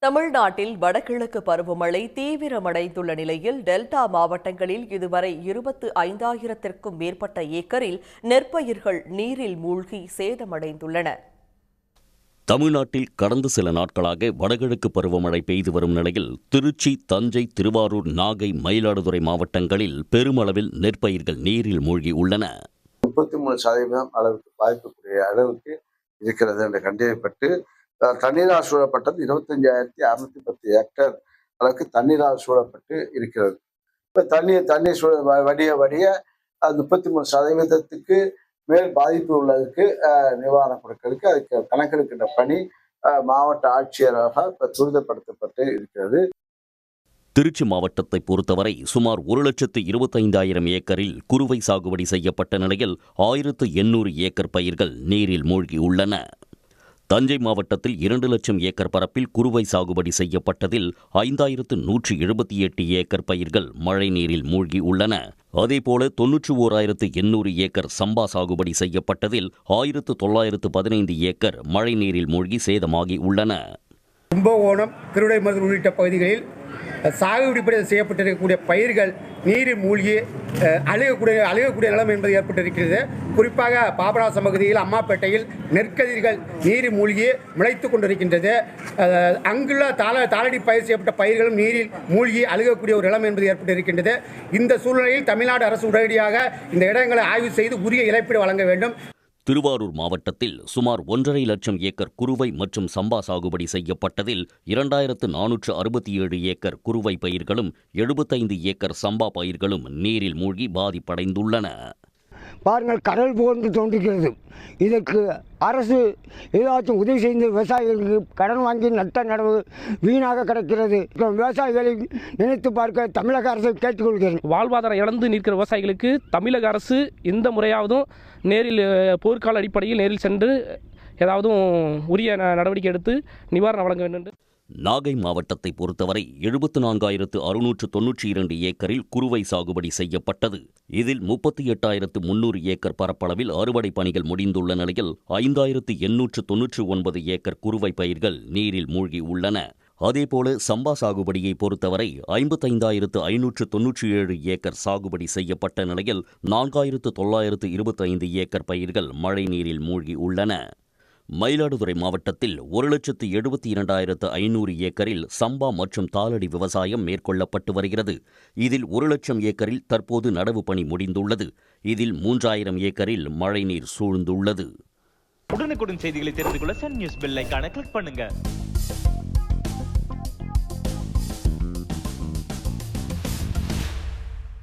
தமிழ்நாட்டில் வடகிழக்கு பருவமழை தீவிரமடைந்துள்ள நிலையில் டெல்டா மாவட்டங்களில் இதுவரை 25,000த்திற்கும் மேற்பட்ட ஏக்கரில் நெற்பயிர்கள் நீரில் மூழ்கி சேதமடைந்துள்ளன. தமிழ்நாட்டில் கடந்த சில நாட்களாக வடகிழக்கு பருவமழை பெய்து வரும் நிலையில் திருச்சி, தஞ்சை, திருவாரூர், நாகை, மயிலாடுதுறை மாவட்டங்களில் பெருமளவில் நெற்பயிர்கள் நீரில் மூழ்கி உள்ளன. 33% அளவுக்கு பாதிக்கக்கூடிய அளவுக்கு இருக்கிறது என்று கண்டறியப்பட்டு தண்ணீரால் சூழப்பட்டது 25,610 ஹெக்டேர் அளவுக்கு தண்ணீரால் சூழப்பட்டு இருக்கிறது. இப்போ தண்ணீர் வடிய 33% மேல் பாதிப்பு உள்ளதுக்கு நிவாரணம் கொடுக்கிறதுக்கு அதுக்கு கணக்கெடுக்கின்ற பணி மாவட்ட ஆட்சியராக துரிதப்படுத்தப்பட்டு இருக்கிறது. திருச்சி மாவட்டத்தை பொறுத்தவரை சுமார் 1,25,000 ஏக்கரில் குறுவை சாகுபடி செய்யப்பட்ட நிலையில் 1,800 ஏக்கர் பயிர்கள் நீரில் மூழ்கி உள்ளன. தஞ்சை மாவட்டத்தில் 2 லட்சம் ஏக்கர் பரப்பில் குறுவை சாகுபடி செய்யப்பட்டதில் 5,178 ஏக்கர் பயிர்கள் மழை நீரில் மூழ்கி உள்ளன. அதேபோல 91,800 ஏக்கர் சம்பா சாகுபடி செய்யப்பட்டதில் 1,915 ஏக்கர் மழை நீரில் மூழ்கி சேதமாகி உள்ளன. கும்பகோணம், திருவிடைமருதூர் உள்ளிட்ட பகுதிகளில் சாகுபடி செய்யப்பட்டிருக்கக்கூடிய பயிர்கள் நீரில் மூழ்கி அழுகக்கூடிய நிலைமை என்பது ஏற்பட்டிருக்கிறது. குறிப்பாக பாபநாசம் பகுதியில் அம்மாப்பேட்டையில் நெற்கதிர்கள் நீரில் மூழ்கி முளைத்து கொண்டிருக்கின்றது. அங்குள்ள தாளடி பயிர் செய்யப்பட்ட பயிர்களும் நீரில் மூழ்கி அழுகக்கூடிய ஒரு நிலைமை என்பது ஏற்பட்டிருக்கின்றது. இந்த சூழ்நிலையில் தமிழ்நாடு அரசு உடனடியாக இந்த இடங்களை ஆய்வு செய்து உரிய இழப்பீடு வழங்க வேண்டும். திருவாரூர் மாவட்டத்தில் சுமார் 1,50,000 லட்சம் ஏக்கர் குறுவை மற்றும் சம்பா சாகுபடி செய்யப்பட்டதில் 2,467 ஏக்கர் குறுவை பயிர்களும் 75 ஏக்கர் சம்பா பயிர்களும் நீரில் மூழ்கி பாதிப்படைந்துள்ளன. பாருங்கள், கடல் போன்று தோன்றுகிறது. இதற்கு அரசு ஏதாச்சும் உதவி செய்த விவசாயிகளுக்கு கடன் வாங்கி நட்ட நடவு வீணாக கிடக்கிறது. விவசாயிகளை நினைத்து பார்க்க தமிழக அரசை கேட்டுக்கொள்கிறேன். வாழ்வாதாரம் இழந்து நிற்கிற விவசாயிகளுக்கு தமிழக அரசு இந்த முறையாவதும் நேரில் போர்க்கால அடிப்படையில் நேரில் சென்று ஏதாவது உரிய நடவடிக்கை எடுத்து நிவாரணம் வழங்க வேண்டும். நாகை மாவட்டத்தை பொறுத்தவரை 74,692 ஏக்கரில் குறுவை சாகுபடி செய்யப்பட்டது. இதில் 38,300 ஏக்கர் பரப்பளவில் அறுவடை பணிகள் முடிந்துள்ள நிலையில் 5,899 ஏக்கர் குறுவை பயிர்கள் நீரில் மூழ்கி உள்ளன. அதேபோல சம்பா சாகுபடியை பொறுத்தவரை 55,597 ஏக்கர் சாகுபடி செய்யப்பட்ட நிலையில் 4,925 ஏக்கர் பயிர்கள் மழை நீரில் மூழ்கி உள்ளன. மயிலாடுதுறை மாவட்டத்தில் 1,72,500 ஏக்கரில் சம்பா மற்றும் தாளடி விவசாயம் மேற்கொள்ளப்பட்டு வருகிறது. இதில் 1 லட்சம் ஏக்கரில் தற்போது நடவு பணி முடிந்துள்ளது. இதில் 3,000 ஏக்கரில் மழைநீர் சூழ்ந்துள்ளது. உடனுக்குடன் செய்திகளை தெரிந்து கொள்ள சன் நியூஸ் பெல் ஐகானை கிளிக் பண்ணுங்க.